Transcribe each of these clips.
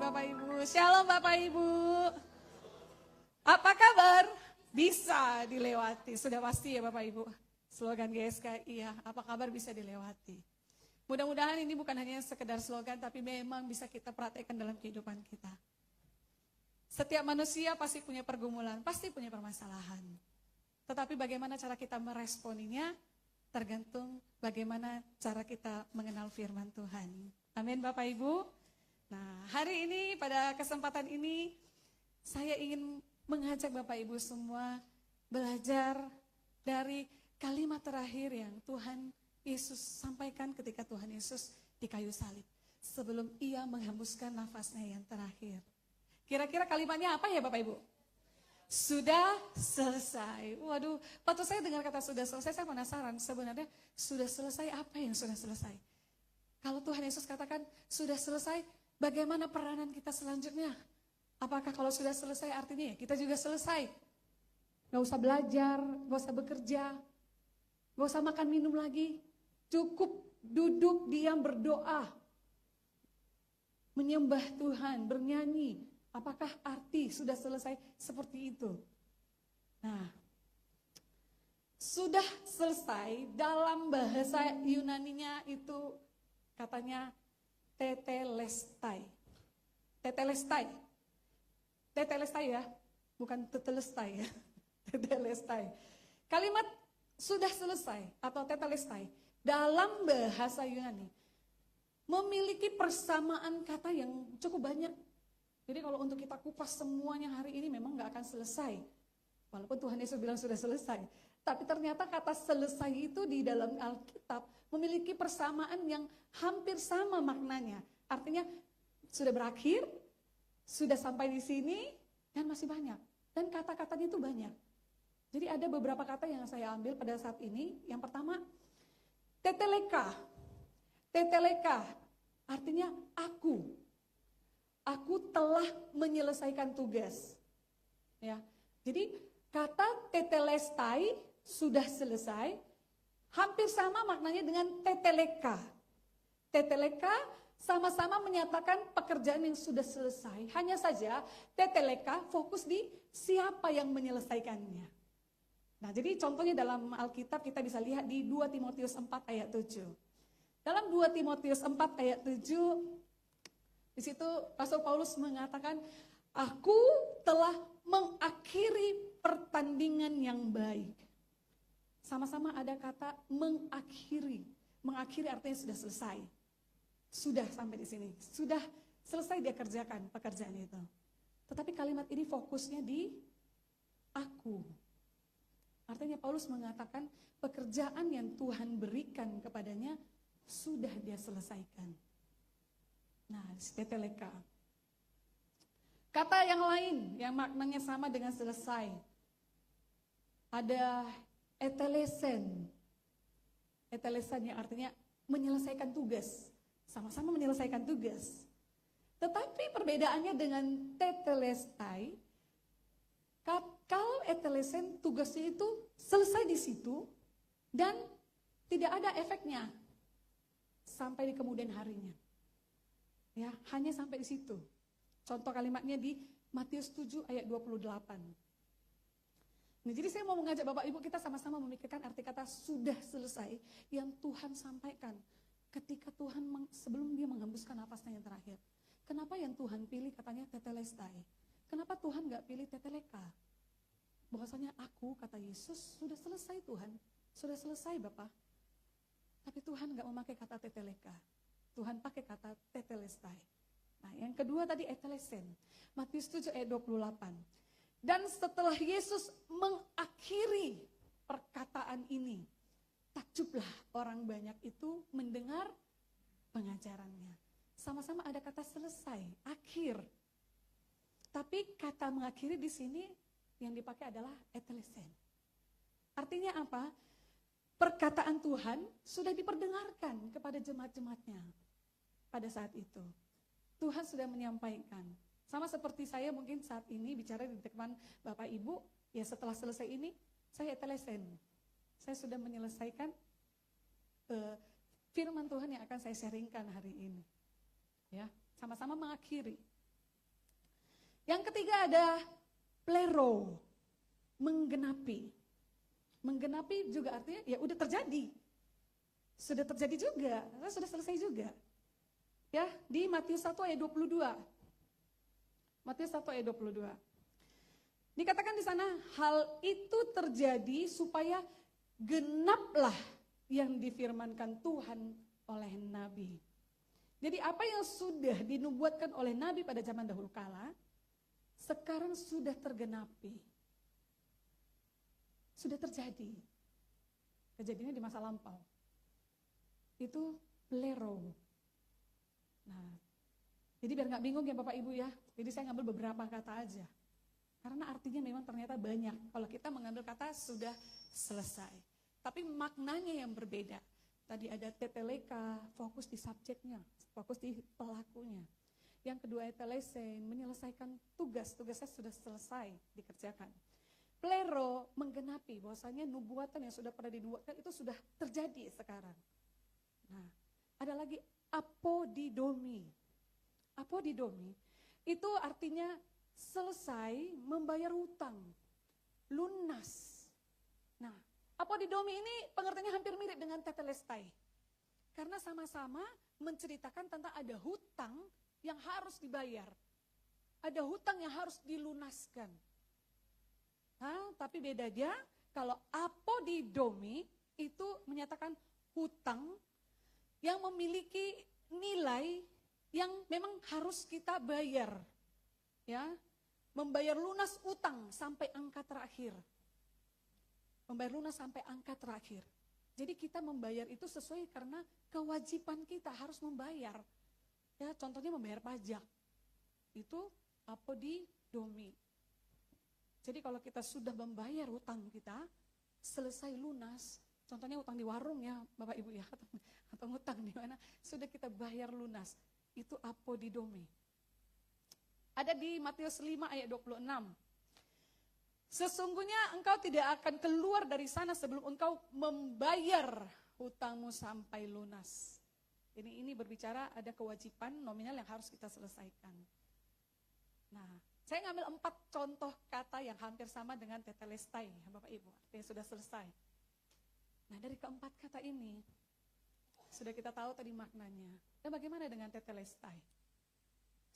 Bapak Ibu. Shalom Bapak Ibu. Apa kabar? Bisa dilewati. Sudah pasti ya Bapak Ibu. Slogan GSK, iya, apa kabar bisa dilewati. Mudah-mudahan ini bukan hanya sekedar slogan, tapi memang bisa kita praktekkan dalam kehidupan kita. Setiap manusia pasti punya pergumulan, pasti punya permasalahan. Tetapi bagaimana cara kita meresponinya, tergantung bagaimana cara kita mengenal firman Tuhan. Amin Bapak Ibu. Nah, hari ini, pada kesempatan ini, saya ingin mengajak Bapak Ibu semua belajar dari kalimat terakhir yang Tuhan Yesus sampaikan ketika Tuhan Yesus di kayu salib. Sebelum ia menghembuskan nafasnya yang terakhir. Kira-kira kalimatnya apa ya Bapak Ibu? Sudah selesai. Waduh, waktu saya dengar kata sudah selesai, saya penasaran. Sebenarnya sudah selesai apa yang sudah selesai? Kalau Tuhan Yesus katakan sudah selesai, bagaimana peranan kita selanjutnya? Apakah kalau sudah selesai artinya ya kita juga selesai? Gak usah belajar, gak usah bekerja, gak usah makan minum lagi. Cukup duduk, diam, berdoa. Menyembah Tuhan, bernyanyi. Apakah arti sudah selesai seperti itu? Nah, sudah selesai dalam bahasa Yunaninya itu katanya tetelestai. Tetelestai. Tetelestai ya, bukan tetelestai ya. Tetelestai. Kalimat sudah selesai atau tetelestai dalam bahasa Yunani memiliki persamaan kata yang cukup banyak. Jadi kalau untuk kita kupas semuanya hari ini memang gak akan selesai. Walaupun Tuhan Yesus bilang sudah selesai. Tapi ternyata kata selesai itu di dalam Alkitab memiliki persamaan yang hampir sama maknanya. Artinya sudah berakhir, sudah sampai di sini, dan masih banyak. Dan kata-katanya itu banyak. Jadi ada beberapa kata yang saya ambil pada saat ini. Yang pertama, teteleka. Teteleka artinya aku. Aku telah menyelesaikan tugas. Ya. Jadi kata tetelestai sudah selesai, hampir sama maknanya dengan teteleka. Teteleka sama-sama menyatakan pekerjaan yang sudah selesai. Hanya saja teteleka fokus di siapa yang menyelesaikannya. Nah, jadi contohnya dalam Alkitab kita bisa lihat di 2 Timotius 4 ayat 7. Dalam 2 Timotius 4 ayat 7, di situ Rasul Paulus mengatakan, aku telah mengakhiri pertandingan yang baik. Sama-sama ada kata mengakhiri. Mengakhiri artinya sudah selesai. Sudah sampai di sini. Sudah selesai dia kerjakan pekerjaan itu. Tetapi kalimat ini fokusnya di aku. Artinya Paulus mengatakan pekerjaan yang Tuhan berikan kepadanya sudah dia selesaikan. Nah, teteleka. Kata yang lain yang maknanya sama dengan selesai. Ada etelesen. Etelesen yang artinya menyelesaikan tugas. Sama-sama menyelesaikan tugas. Tetapi perbedaannya dengan tetelestai, kalau etelesen tugasnya itu selesai di situ dan tidak ada efeknya sampai di kemudian harinya. Ya, hanya sampai di situ. Contoh kalimatnya di Matius 7 ayat 28. Nah, jadi saya mau mengajak Bapak Ibu kita sama-sama memikirkan arti kata sudah selesai yang Tuhan sampaikan ketika Tuhan sebelum dia menghembuskan nafasnya yang terakhir. Kenapa yang Tuhan pilih katanya tetelestai? Kenapa Tuhan gak pilih teteleka? Bahwasanya aku, kata Yesus, sudah selesai Tuhan. Sudah selesai Bapak. Tapi Tuhan gak memakai kata teteleka. Tuhan pakai kata tetelestai. Nah, yang kedua tadi etelesen. Matius 7 ayat 28. Dan setelah Yesus mengakhiri perkataan ini, takjublah orang banyak itu mendengar pengajarannya. Sama-sama ada kata selesai, akhir. Tapi kata mengakhiri di sini yang dipakai adalah etelesen. Artinya apa? Perkataan Tuhan sudah diperdengarkan kepada jemaat-jemaatnya pada saat itu. Tuhan sudah menyampaikan. Sama seperti saya mungkin saat ini bicara di depan Bapak Ibu, ya setelah selesai ini, saya etelesen. Saya sudah menyelesaikan firman Tuhan yang akan saya sharingkan hari ini. Ya, sama-sama mengakhiri. Yang ketiga ada plero, menggenapi. Menggenapi juga artinya ya udah terjadi. Sudah terjadi juga, sudah selesai juga. Ya, di Matius 1 ayat 22. Matius 1 ayat 22. Dikatakan di sana hal itu terjadi supaya genaplah yang difirmankan Tuhan oleh nabi. Jadi apa yang sudah dinubuatkan oleh nabi pada zaman dahulu kala, sekarang sudah tergenapi. Sudah terjadi. Kejadiannya di masa lampau. Itu plero. Nah, jadi biar nggak bingung ya Bapak Ibu ya. Jadi saya ngambil beberapa kata aja. Karena artinya memang ternyata banyak. Kalau kita mengambil kata sudah selesai. Tapi maknanya yang berbeda. Tadi ada teteleka, fokus di subjeknya, fokus di pelakunya. Yang kedua etelesen, menyelesaikan tugas. Tugasnya sudah selesai dikerjakan. Plero, menggenapi bahwasanya nubuatan yang sudah pernah dinubuatkan itu sudah terjadi sekarang. Nah, ada lagi apodidomi. Apodidomi itu artinya selesai membayar hutang, lunas. Nah, apodidomi ini pengertiannya hampir mirip dengan tetelestai. Karena sama-sama menceritakan tentang ada hutang yang harus dibayar. Ada hutang yang harus dilunaskan. Nah, tapi bedanya kalau apodidomi itu menyatakan hutang yang memiliki nilai yang memang harus kita bayar. Ya, membayar lunas utang sampai angka terakhir. Membayar lunas sampai angka terakhir. Jadi kita membayar itu sesuai karena kewajiban kita harus membayar. Ya, contohnya membayar pajak. Itu apodidomi. Jadi kalau kita sudah membayar hutang kita, selesai lunas, contohnya hutang di warung ya Bapak Ibu ya, atau hutang di mana, sudah kita bayar lunas, itu apodidomi. Ada di Matius 5 ayat 26. Sesungguhnya engkau tidak akan keluar dari sana sebelum engkau membayar hutangmu sampai lunas. Ini berbicara ada kewajiban nominal yang harus kita selesaikan. Nah, saya ngambil 4 contoh kata yang hampir sama dengan tetelestai, Bapak Ibu, yang sudah selesai. Nah, dari keempat kata ini, sudah kita tahu tadi maknanya. Dan bagaimana dengan tetelestai?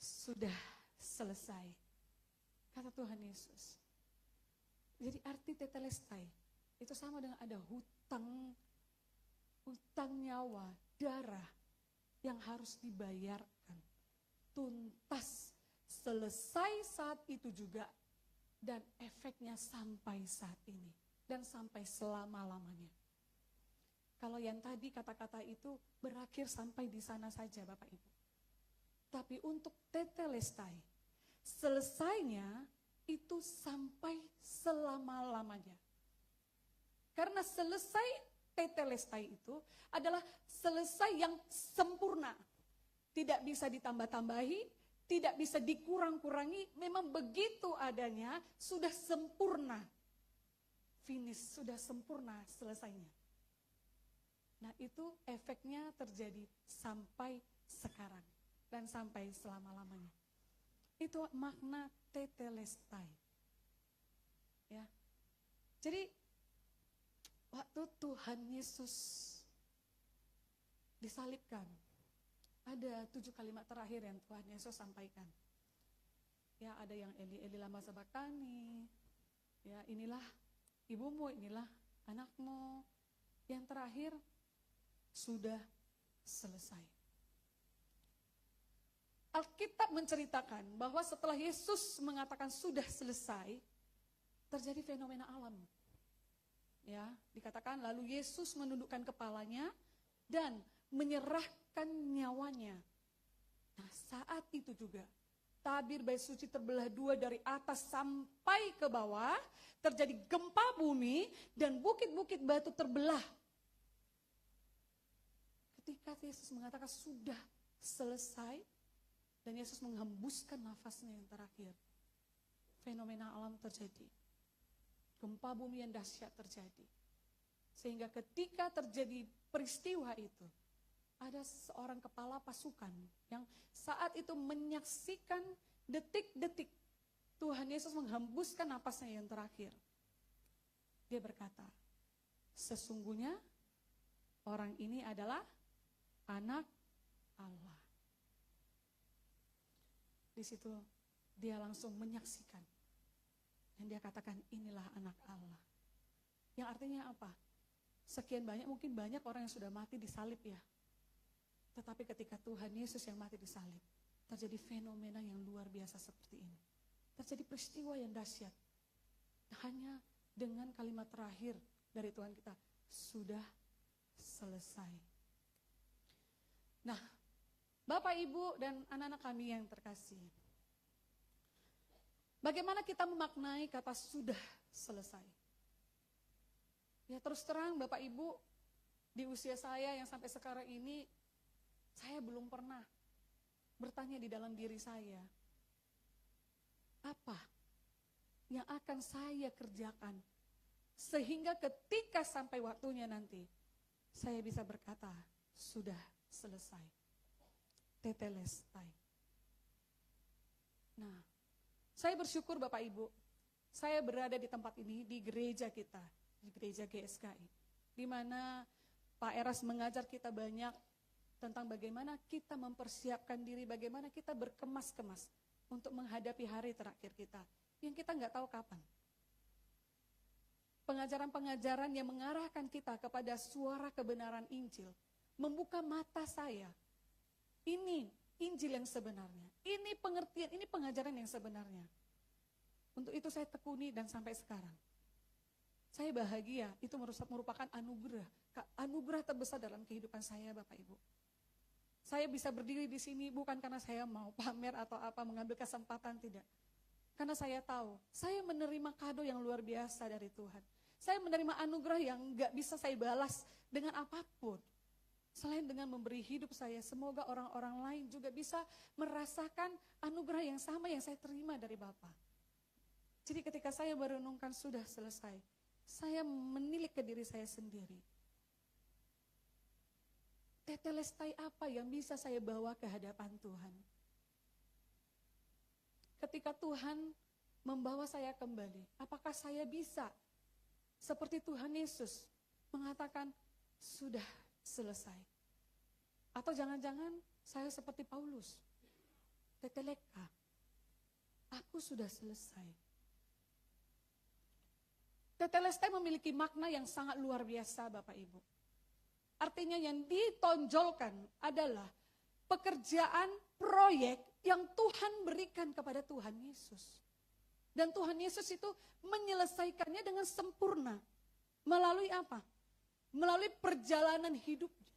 Sudah selesai, kata Tuhan Yesus. Jadi arti tetelestai, itu sama dengan ada hutang nyawa, darah, yang harus dibayarkan. Tuntas. Selesai saat itu juga dan efeknya sampai saat ini dan sampai selama-lamanya. Kalau yang tadi kata-kata itu berakhir sampai di sana saja Bapak Ibu. Tapi untuk tetelestai, selesainya itu sampai selama-lamanya. Karena selesai tetelestai itu adalah selesai yang sempurna. Tidak bisa ditambah-tambahi, tidak bisa dikurang-kurangi, memang begitu adanya, sudah sempurna. Finish, sudah sempurna selesainya. Nah itu efeknya terjadi sampai sekarang dan sampai selama-lamanya. Itu makna tetelestai. Ya. Jadi waktu Tuhan Yesus disalibkan, ada 7 kalimat terakhir yang Tuhan Yesus sampaikan. Ya, ada yang Eli, Eli lama sabachthani. Ya, inilah ibumu, inilah anakmu. Yang terakhir, sudah selesai. Alkitab menceritakan bahwa setelah Yesus mengatakan sudah selesai, terjadi fenomena alam. Ya, dikatakan lalu Yesus menundukkan kepalanya dan menyerahkan nyawanya. Nah, saat itu juga tabir bait suci terbelah 2 dari atas sampai ke bawah, terjadi gempa bumi dan bukit-bukit batu terbelah. Ketika Yesus mengatakan sudah selesai dan Yesus menghembuskan nafasnya yang terakhir, fenomena alam terjadi. Gempa bumi yang dahsyat terjadi. Sehingga ketika terjadi peristiwa itu, ada seorang kepala pasukan yang saat itu menyaksikan detik-detik Tuhan Yesus menghembuskan napasnya yang terakhir. Dia berkata, sesungguhnya orang ini adalah anak Allah. Di situ dia langsung menyaksikan. Dan dia katakan, inilah anak Allah. Yang artinya apa? Sekian banyak, mungkin banyak orang yang sudah mati di salib ya. Tetapi ketika Tuhan Yesus yang mati di salib, terjadi fenomena yang luar biasa seperti ini. Terjadi peristiwa yang dahsyat. Hanya dengan kalimat terakhir dari Tuhan kita, sudah selesai. Nah, Bapak, Ibu, dan anak-anak kami yang terkasih, bagaimana kita memaknai kata sudah selesai? Ya terus terang Bapak Ibu, di usia saya yang sampai sekarang ini, saya belum pernah bertanya di dalam diri saya, apa yang akan saya kerjakan sehingga ketika sampai waktunya nanti, saya bisa berkata, sudah selesai. Tetelestai. Nah, saya bersyukur Bapak Ibu, saya berada di tempat ini, di gereja kita, di gereja GSKI, di mana Pak Eras mengajar kita banyak tentang bagaimana kita mempersiapkan diri, bagaimana kita berkemas-kemas untuk menghadapi hari terakhir kita, yang kita nggak tahu kapan. Pengajaran-pengajaran yang mengarahkan kita kepada suara kebenaran Injil, membuka mata saya. Ini Injil yang sebenarnya, ini pengertian, ini pengajaran yang sebenarnya. Untuk itu saya tekuni dan sampai sekarang. Saya bahagia, itu merupakan anugerah terbesar dalam kehidupan saya Bapak Ibu. Saya bisa berdiri di sini bukan karena saya mau pamer atau apa, mengambil kesempatan, tidak. Karena saya tahu, saya menerima kado yang luar biasa dari Tuhan. Saya menerima anugerah yang gak bisa saya balas dengan apapun. Selain dengan memberi hidup saya, semoga orang-orang lain juga bisa merasakan anugerah yang sama yang saya terima dari Bapa. Jadi ketika saya merenungkan sudah selesai, saya menilik ke diri saya sendiri. Tetelestai apa yang bisa saya bawa ke hadapan Tuhan? Ketika Tuhan membawa saya kembali, apakah saya bisa seperti Tuhan Yesus mengatakan sudah selesai? Atau jangan-jangan saya seperti Paulus, teteleka, aku sudah selesai. Tetelestai memiliki makna yang sangat luar biasa Bapak Ibu. Artinya yang ditonjolkan adalah pekerjaan proyek yang Tuhan berikan kepada Tuhan Yesus. Dan Tuhan Yesus itu menyelesaikannya dengan sempurna. Melalui apa? Melalui perjalanan hidupnya.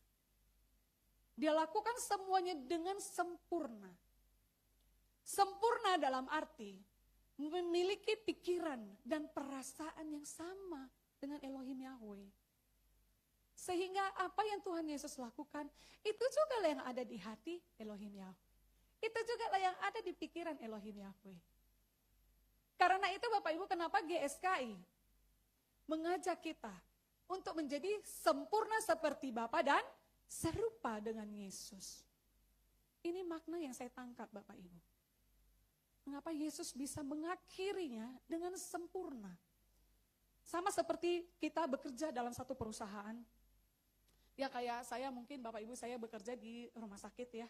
Dia lakukan semuanya dengan sempurna. Sempurna dalam arti memiliki pikiran dan perasaan yang sama dengan Elohim Yahweh. Sehingga apa yang Tuhan Yesus lakukan, itu juga lah yang ada di hati Elohim Yahweh. Itu juga lah yang ada di pikiran Elohim Yahweh. Karena itu Bapak Ibu, kenapa GSKI mengajak kita untuk menjadi sempurna seperti Bapa dan serupa dengan Yesus. Ini makna yang saya tangkap Bapak Ibu. Mengapa Yesus bisa mengakhirinya dengan sempurna. Sama seperti kita bekerja dalam satu perusahaan. Ya kayak saya mungkin Bapak Ibu, saya bekerja di rumah sakit ya.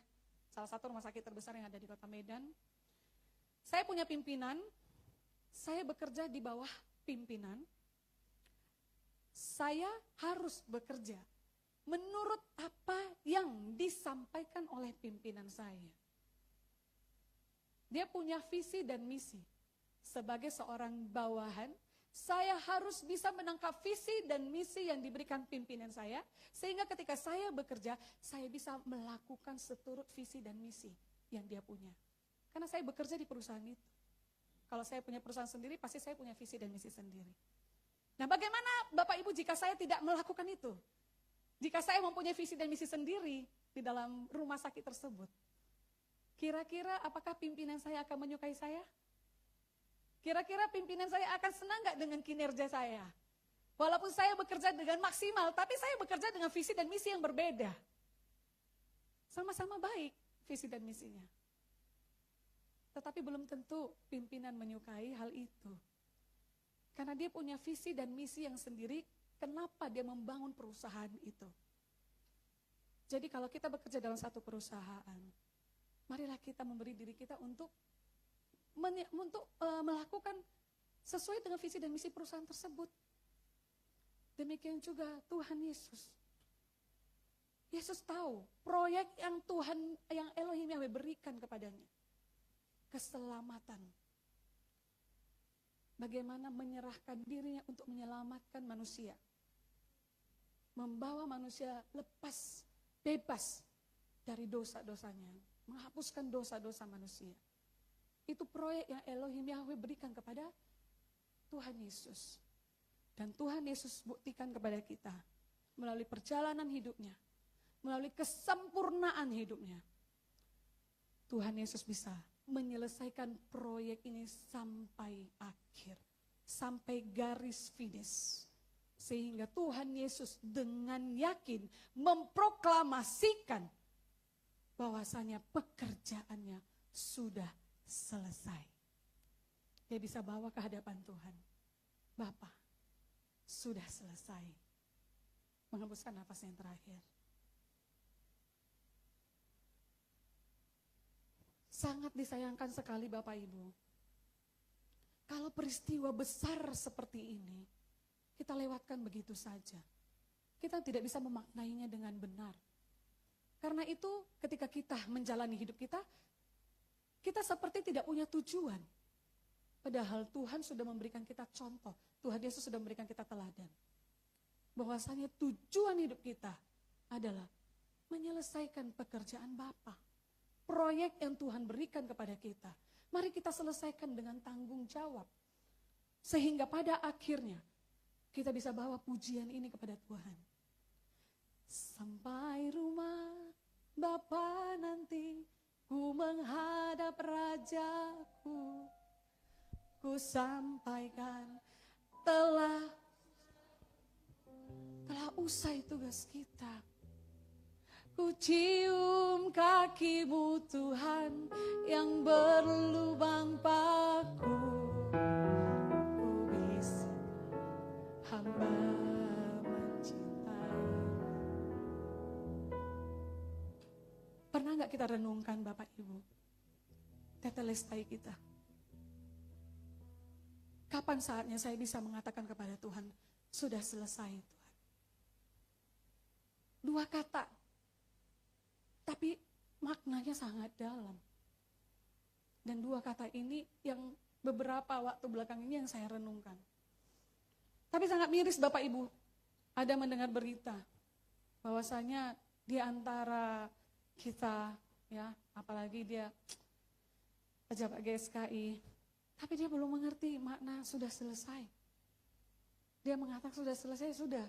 Salah satu rumah sakit terbesar yang ada di Kota Medan. Saya punya pimpinan, saya bekerja di bawah pimpinan. Saya harus bekerja menurut apa yang disampaikan oleh pimpinan saya. Dia punya visi dan misi. Sebagai seorang bawahan, saya harus bisa menangkap visi dan misi yang diberikan pimpinan saya, sehingga ketika saya bekerja, saya bisa melakukan seturut visi dan misi yang dia punya. Karena saya bekerja di perusahaan itu. Kalau saya punya perusahaan sendiri, pasti saya punya visi dan misi sendiri. Nah, bagaimana Bapak Ibu jika saya tidak melakukan itu? Jika saya mempunyai visi dan misi sendiri di dalam rumah sakit tersebut, kira-kira apakah pimpinan saya akan menyukai saya? Kira-kira pimpinan saya akan senang gak dengan kinerja saya? Walaupun saya bekerja dengan maksimal, tapi saya bekerja dengan visi dan misi yang berbeda. Sama-sama baik visi dan misinya. Tetapi belum tentu pimpinan menyukai hal itu. Karena dia punya visi dan misi yang sendiri, kenapa dia membangun perusahaan itu. Jadi kalau kita bekerja dalam satu perusahaan, marilah kita memberi diri kita untuk melakukan sesuai dengan visi dan misi perusahaan tersebut. Demikian juga Tuhan Yesus. Yesus tahu proyek yang yang Elohim Yahweh berikan kepadanya. Keselamatan. Bagaimana menyerahkan dirinya untuk menyelamatkan manusia. Membawa manusia lepas, bebas dari dosa-dosanya. Menghapuskan dosa-dosa manusia. Itu proyek yang Elohim Yahweh berikan kepada Tuhan Yesus. Dan Tuhan Yesus buktikan kepada kita melalui perjalanan hidupnya, melalui kesempurnaan hidupnya. Tuhan Yesus bisa menyelesaikan proyek ini sampai akhir, sampai garis finish. Sehingga Tuhan Yesus dengan yakin memproklamasikan bahwasanya pekerjaannya sudah selesai. Dia bisa bawa ke hadapan Tuhan. Bapa, sudah selesai. Menghembuskan nafas yang terakhir. Sangat disayangkan sekali Bapak Ibu. Kalau peristiwa besar seperti ini, kita lewatkan begitu saja. Kita tidak bisa memaknainya dengan benar. Karena itu ketika kita menjalani hidup kita seperti tidak punya tujuan. Padahal Tuhan sudah memberikan kita contoh. Tuhan Yesus sudah memberikan kita teladan. Bahwasanya tujuan hidup kita adalah menyelesaikan pekerjaan Bapa. Proyek yang Tuhan berikan kepada kita. Mari kita selesaikan dengan tanggung jawab. Sehingga pada akhirnya kita bisa bawa pujian ini kepada Tuhan. Sampai rumah Bapa nanti ku menghadap Rajaku. Ku sampaikan telah usai tugas kita. Ku cium kakimu Tuhan yang berlubang paku. Ku bisa hamba mencintai. Pernah gak kita renungkan Bapak Ibu? Tetelestai kita. Kapan saatnya saya bisa mengatakan kepada Tuhan, sudah selesai Tuhan. Dua kata. Tapi maknanya sangat dalam. Dan dua kata ini yang beberapa waktu belakang ini yang saya renungkan. Tapi sangat miris Bapak Ibu, ada mendengar berita bahwasanya di antara kita, ya, apalagi dia pejabat GSKI, tapi dia belum mengerti makna sudah selesai. Dia mengatakan sudah selesai, sudah.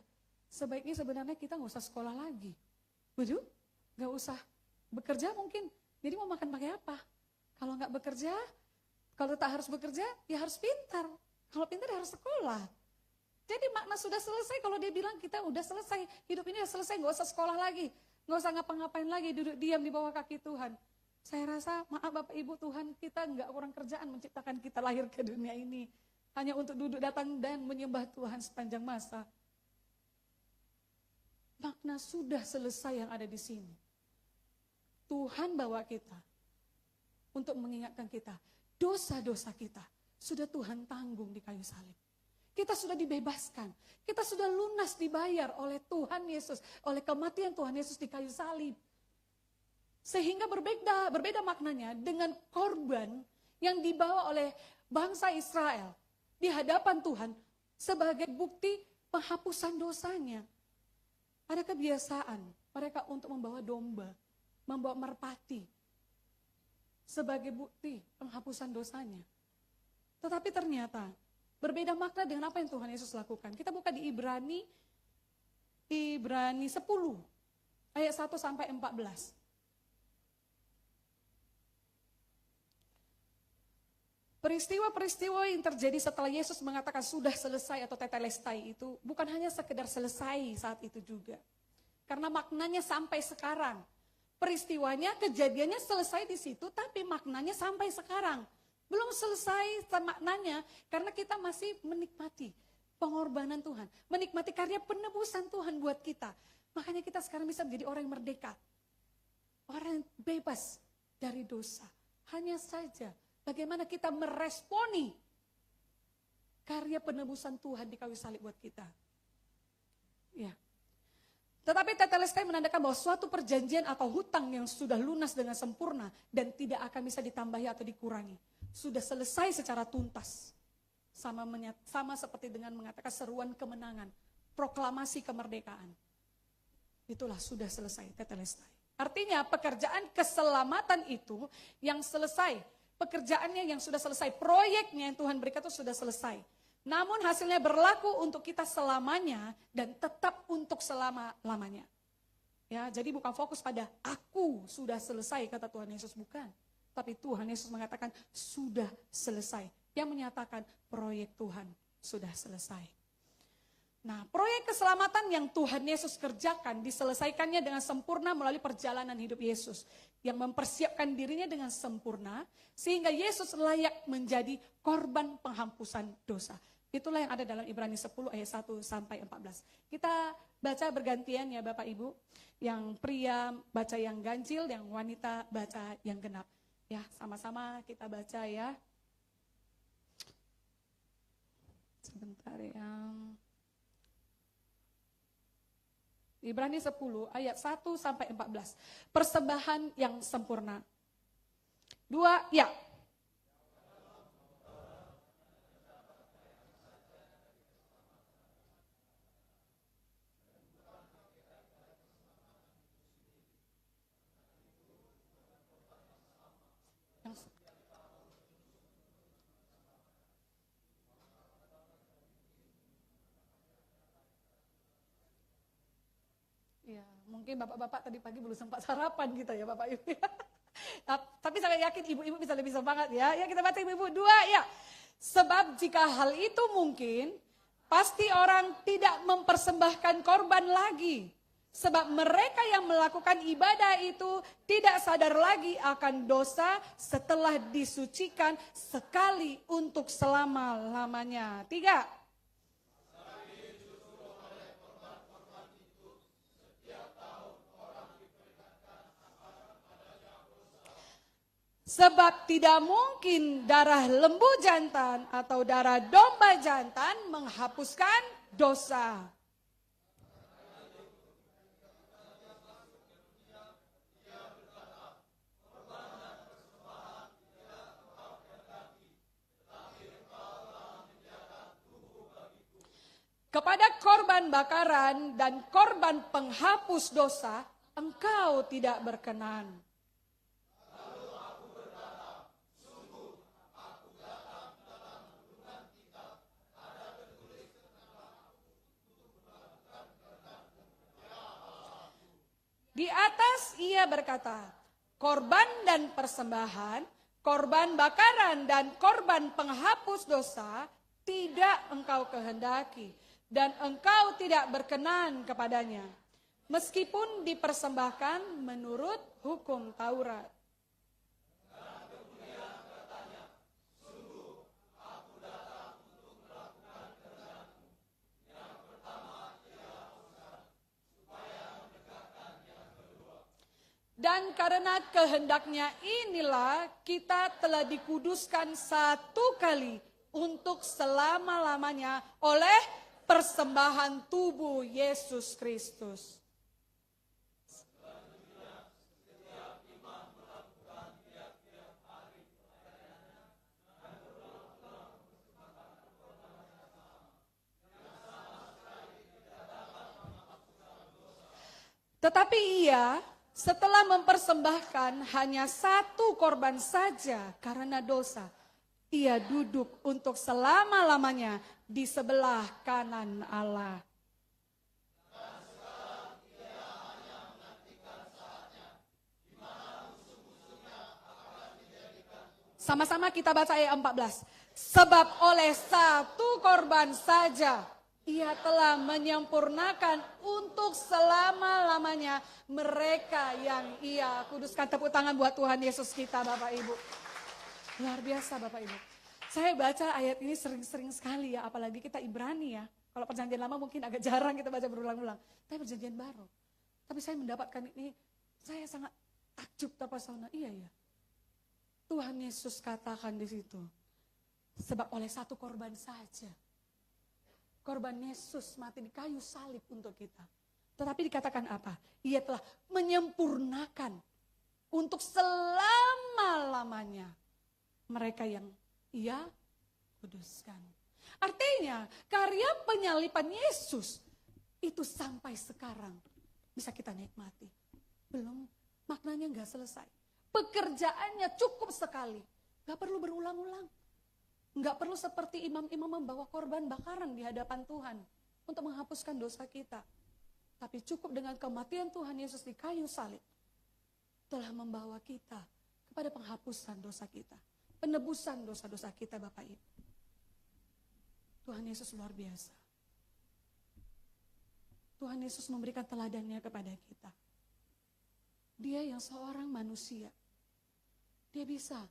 Sebaiknya sebenarnya kita nggak usah sekolah lagi. Waduh, nggak usah bekerja mungkin. Jadi mau makan pakai apa? Kalau nggak bekerja, kalau tak harus bekerja, ya harus pintar. Kalau pintar ya harus sekolah. Jadi makna sudah selesai kalau dia bilang kita udah selesai. Hidup ini udah selesai, nggak usah sekolah lagi. Nggak usah ngapa-ngapain lagi, duduk diam di bawah kaki Tuhan. Saya rasa, maaf Bapak Ibu, Tuhan kita nggak kurang kerjaan menciptakan kita lahir ke dunia ini. Hanya untuk duduk datang dan menyembah Tuhan sepanjang masa. Makna sudah selesai yang ada di sini. Tuhan bawa kita untuk mengingatkan kita, dosa-dosa kita sudah Tuhan tanggung di kayu salib. Kita sudah dibebaskan, kita sudah lunas dibayar oleh Tuhan Yesus, oleh kematian Tuhan Yesus di kayu salib. Sehingga berbeda maknanya dengan korban yang dibawa oleh bangsa Israel di hadapan Tuhan sebagai bukti penghapusan dosanya. Ada kebiasaan mereka untuk membawa domba, membawa merpati sebagai bukti penghapusan dosanya. Tetapi ternyata berbeda makna dengan apa yang Tuhan Yesus lakukan. Kita buka di Ibrani 10 ayat 1 sampai 14. Peristiwa-peristiwa yang terjadi setelah Yesus mengatakan sudah selesai atau tetelestai itu bukan hanya sekedar selesai saat itu juga. Karena maknanya sampai sekarang. Peristiwanya, kejadiannya selesai di situ, tapi maknanya sampai sekarang. Belum selesai maknanya, karena kita masih menikmati pengorbanan Tuhan. Menikmati karya penebusan Tuhan buat kita. Makanya kita sekarang bisa menjadi orang yang merdeka. Orang yang bebas dari dosa. Hanya saja bagaimana kita meresponi karya penebusan Tuhan di kayu salib buat kita. Ya. Tetapi tetelestai menandakan bahwa suatu perjanjian atau hutang yang sudah lunas dengan sempurna dan tidak akan bisa ditambahi atau dikurangi. Sudah selesai secara tuntas. Sama seperti dengan mengatakan seruan kemenangan, proklamasi kemerdekaan. Itulah sudah selesai tetelestai. Artinya pekerjaan keselamatan itu yang selesai, pekerjaannya yang sudah selesai, proyeknya yang Tuhan berikan itu sudah selesai. Namun hasilnya berlaku untuk kita selamanya dan tetap untuk selama-lamanya. Ya, jadi bukan fokus pada aku sudah selesai kata Tuhan Yesus, bukan. Tapi Tuhan Yesus mengatakan sudah selesai. Yang menyatakan proyek Tuhan sudah selesai. Nah, proyek keselamatan yang Tuhan Yesus kerjakan diselesaikannya dengan sempurna melalui perjalanan hidup Yesus. Yang mempersiapkan dirinya dengan sempurna sehingga Yesus layak menjadi korban penghampusan dosa. Itulah yang ada dalam Ibrani 10 ayat 1 sampai 14. Kita baca bergantian ya Bapak Ibu. Yang pria baca yang ganjil, yang wanita baca yang genap. Ya, sama-sama kita baca ya. Sebentar ya. Ibrani 10 ayat 1 sampai 14. Persembahan yang sempurna. 2, ya. Ya, mungkin bapak-bapak tadi pagi belum sempat sarapan gitu ya Bapak Ibu. Tapi saya yakin ibu-ibu bisa lebih semangat ya. Ya kita baca ibu-ibu 2 ya. Sebab jika hal itu mungkin, pasti orang tidak mempersembahkan korban lagi. Sebab mereka yang melakukan ibadah itu tidak sadar lagi akan dosa setelah disucikan sekali untuk selama-lamanya. 3. Sebab tidak mungkin darah lembu jantan atau darah domba jantan menghapuskan dosa. Kepada korban bakaran dan korban penghapus dosa, engkau tidak berkenan. Di atas ia berkata, korban dan persembahan, korban bakaran dan korban penghapus dosa tidak engkau kehendaki dan engkau tidak berkenan kepadanya. Meskipun dipersembahkan menurut hukum Taurat. Dan karena kehendaknya inilah kita telah dikuduskan satu kali untuk selama-lamanya oleh persembahan tubuh Yesus Kristus. Tetapi ia setelah mempersembahkan hanya satu korban saja karena dosa, ia duduk untuk selama-lamanya di sebelah kanan Allah. Sama-sama kita baca ayat 14. Sebab oleh satu korban saja Ia telah menyempurnakan untuk selama-lamanya mereka yang Ia kuduskan. Tepuk tangan buat Tuhan Yesus kita, Bapak Ibu. Luar biasa, Bapak Ibu. Saya baca ayat ini sering-sering sekali ya, apalagi kita Ibrani ya. Kalau perjanjian lama mungkin agak jarang kita baca berulang-ulang. Tapi perjanjian baru. Tapi saya mendapatkan ini, saya sangat takjub terpesona. Iya ya. Tuhan Yesus katakan di situ. Sebab oleh satu korban saja. Korban Yesus mati di kayu salib untuk kita. Tetapi dikatakan apa? Ia telah menyempurnakan untuk selama-lamanya mereka yang Ia kuduskan. Artinya karya penyaliban Yesus itu sampai sekarang bisa kita nikmati. Belum, maknanya nggak selesai. Pekerjaannya cukup sekali. Nggak perlu berulang-ulang. Nggak perlu seperti imam-imam membawa korban bakaran di hadapan Tuhan untuk menghapuskan dosa kita. Tapi cukup dengan kematian Tuhan Yesus di kayu salib telah membawa kita kepada penghapusan dosa kita. Penebusan dosa-dosa kita, Bapak Ibu. Tuhan Yesus luar biasa. Tuhan Yesus memberikan teladannya kepada kita. Dia yang seorang manusia. Dia bisa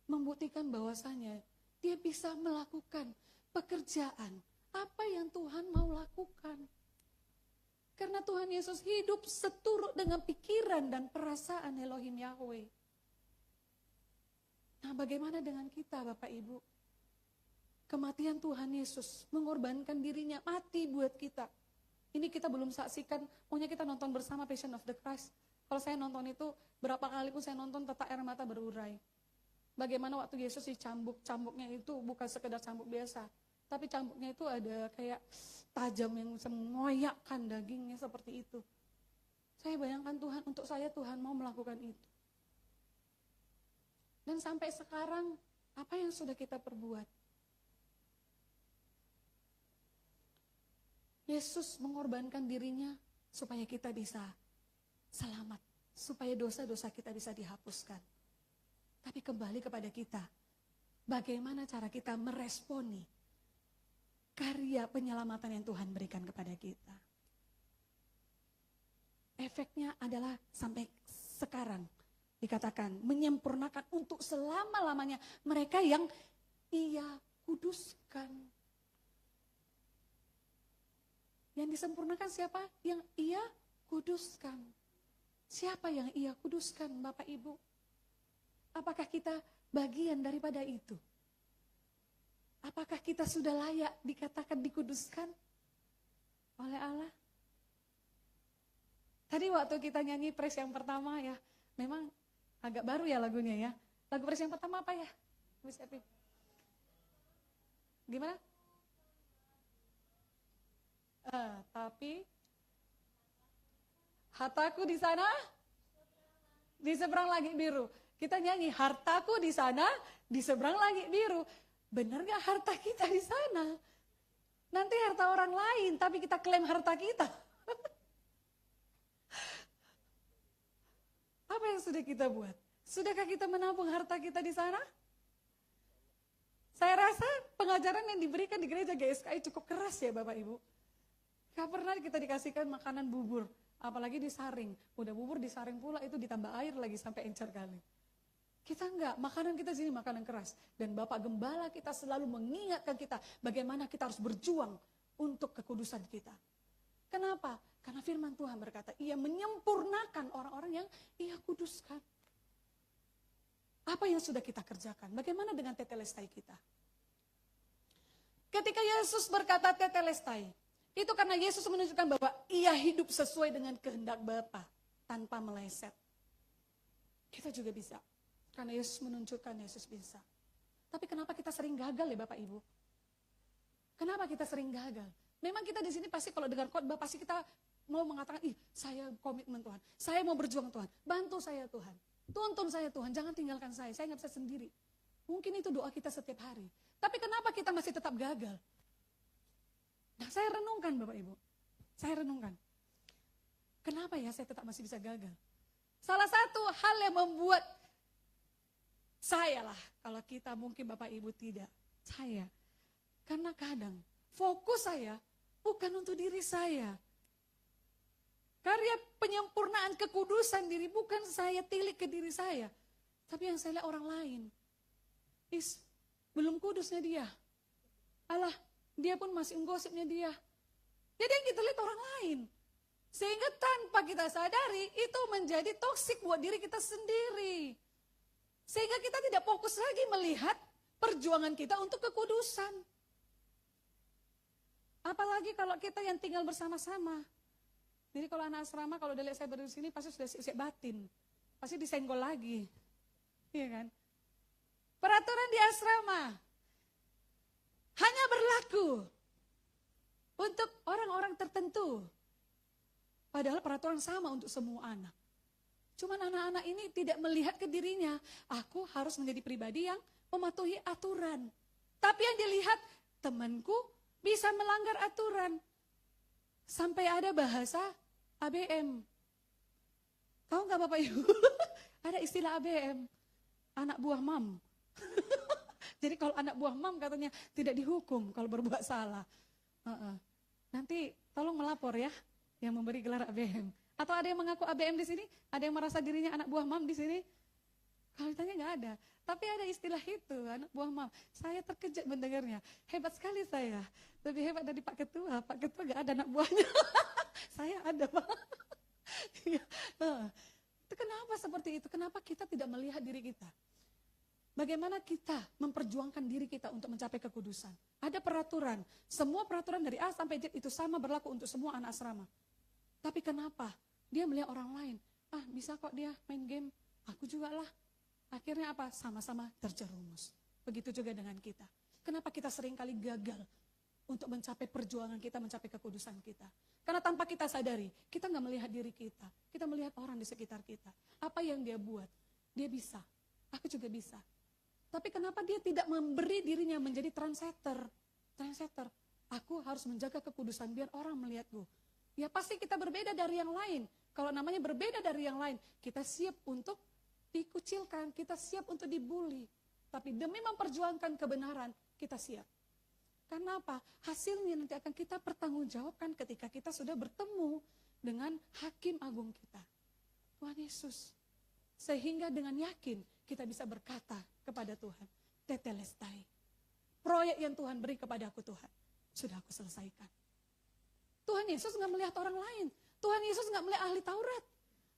membuktikan bahwasanya dia bisa melakukan pekerjaan apa yang Tuhan mau lakukan. Karena Tuhan Yesus hidup seturut dengan pikiran dan perasaan Elohim Yahweh. Nah, bagaimana dengan kita, Bapak Ibu? Kematian Tuhan Yesus mengorbankan dirinya mati buat kita. Ini kita belum saksikan, maunya kita nonton bersama Passion of the Christ. Kalau saya nonton itu, berapa kali pun saya nonton tetap air mata berurai. Bagaimana waktu Yesus dicambuk, cambuknya itu bukan sekedar cambuk biasa. Tapi cambuknya itu ada kayak tajam yang mengoyakkan dagingnya seperti itu. Saya bayangkan Tuhan, untuk saya Tuhan mau melakukan itu. Dan sampai sekarang, apa yang sudah kita perbuat? Yesus mengorbankan dirinya supaya kita bisa selamat. Supaya dosa-dosa kita bisa dihapuskan. Tapi kembali kepada kita, bagaimana cara kita meresponi karya penyelamatan yang Tuhan berikan kepada kita. Efeknya adalah sampai sekarang dikatakan menyempurnakan untuk selama-lamanya mereka yang Ia kuduskan. Yang disempurnakan siapa? Yang Ia kuduskan. Siapa yang Ia kuduskan, Bapak Ibu? Apakah kita bagian daripada itu? Apakah kita sudah layak dikatakan dikuduskan oleh Allah? Tadi waktu kita nyanyi praise yang pertama ya, memang agak baru ya lagunya ya. Lagu praise yang pertama apa ya? Miss Epi? Gimana? Tapi hartaku di sana, di seberang langit biru. Kita nyanyi, hartaku di sana, di seberang langit biru. Benar gak harta kita di sana? Nanti harta orang lain, tapi kita klaim harta kita. Apa yang sudah kita buat? Sudahkah kita menabung harta kita di sana? Saya rasa pengajaran yang diberikan di gereja GSKI cukup keras ya Bapak Ibu. Gak pernah kita dikasihkan makanan bubur, apalagi disaring. Udah bubur disaring pula, itu ditambah air lagi sampai encer kali. Kita enggak, makanan kita sini makanan keras. Dan Bapak Gembala kita selalu mengingatkan kita bagaimana kita harus berjuang untuk kekudusan kita. Kenapa? Karena firman Tuhan berkata, Ia menyempurnakan orang-orang yang Ia kuduskan. Apa yang sudah kita kerjakan? Bagaimana dengan tetelestai kita? Ketika Yesus berkata tetelestai, itu karena Yesus menunjukkan bahwa Ia hidup sesuai dengan kehendak Bapa tanpa meleset. Kita juga bisa. Karena Yesus menunjukkan Yesus bisa. Tapi kenapa kita sering gagal ya Bapak Ibu? Kenapa kita sering gagal? Memang kita di sini pasti kalau dengar khotbah pasti kita mau mengatakan, saya komitmen Tuhan. Saya mau berjuang Tuhan. Bantu saya Tuhan. Tuntun saya Tuhan. Jangan tinggalkan saya. Saya nggak bisa sendiri. Mungkin itu doa kita setiap hari. Tapi kenapa kita masih tetap gagal? Nah, saya renungkan Bapak Ibu. Saya renungkan. Kenapa ya saya tetap masih bisa gagal? Salah satu hal yang membuat saya lah, kalau kita mungkin Bapak Ibu tidak. Saya. Karena kadang Fokus saya bukan untuk diri saya. Karya penyempurnaan kekudusan diri bukan saya tilik ke diri saya. Tapi yang saya lihat orang lain. Belum kudusnya dia. Alah, dia pun masih menggosipnya dia. Jadi yang kita lihat orang lain. Sehingga tanpa kita sadari itu menjadi toksik buat diri kita sendiri. Sehingga kita tidak fokus lagi melihat perjuangan kita untuk kekudusan. Apalagi kalau kita yang tinggal bersama-sama. Jadi kalau anak asrama, kalau udah lihat saya berdiri di sini, pasti sudah siap batin. Pasti disenggol lagi. Iya kan? Peraturan di asrama hanya berlaku untuk orang-orang tertentu. Padahal peraturan sama untuk semua anak. Cuman anak-anak ini tidak melihat ke dirinya. Aku harus menjadi pribadi yang mematuhi aturan. Tapi yang dilihat, temanku bisa melanggar aturan. Sampai ada bahasa ABM. Tahu nggak Bapak Ibu? Ada istilah ABM. Anak buah mam. Jadi kalau anak buah mam katanya tidak dihukum kalau berbuat salah. Nanti tolong melapor ya yang memberi gelar ABM. Atau ada yang mengaku ABM di sini? Ada yang merasa dirinya anak buah mam di sini? Kalau ditanya nggak ada. Tapi ada istilah itu, anak buah mam. Saya terkejut mendengarnya. Hebat sekali saya. Lebih hebat dari Pak Ketua. Pak Ketua nggak ada anak buahnya. Saya ada, Pak. Itu kenapa seperti itu? Kenapa kita tidak melihat diri kita? Bagaimana kita memperjuangkan diri kita untuk mencapai kekudusan? Ada peraturan. Semua peraturan dari A sampai Z itu sama berlaku untuk semua anak asrama. Tapi kenapa? Dia melihat orang lain. Bisa kok dia main game. Aku juga lah. Akhirnya apa? Sama-sama terjerumus. Begitu juga dengan kita. Kenapa kita seringkali gagal untuk mencapai perjuangan kita, mencapai kekudusan kita? Karena tanpa kita sadari, kita nggak melihat diri kita. Kita melihat orang di sekitar kita. Apa yang dia buat? Dia bisa. Aku juga bisa. Tapi kenapa dia tidak memberi dirinya menjadi trendsetter? Trendsetter. Aku harus menjaga kekudusan biar orang melihatku. Ya pasti kita berbeda dari yang lain. Kalau namanya berbeda dari yang lain, kita siap untuk dikucilkan, kita siap untuk dibully. Tapi demi memperjuangkan kebenaran, kita siap. Karena apa? Hasilnya nanti akan kita pertanggungjawabkan ketika kita sudah bertemu dengan Hakim Agung kita, Tuhan Yesus. Sehingga dengan yakin kita bisa berkata kepada Tuhan, tetelestai. Proyek yang Tuhan beri kepada aku Tuhan, sudah aku selesaikan. Tuhan Yesus nggak melihat orang lain. Tuhan Yesus nggak melihat ahli Taurat.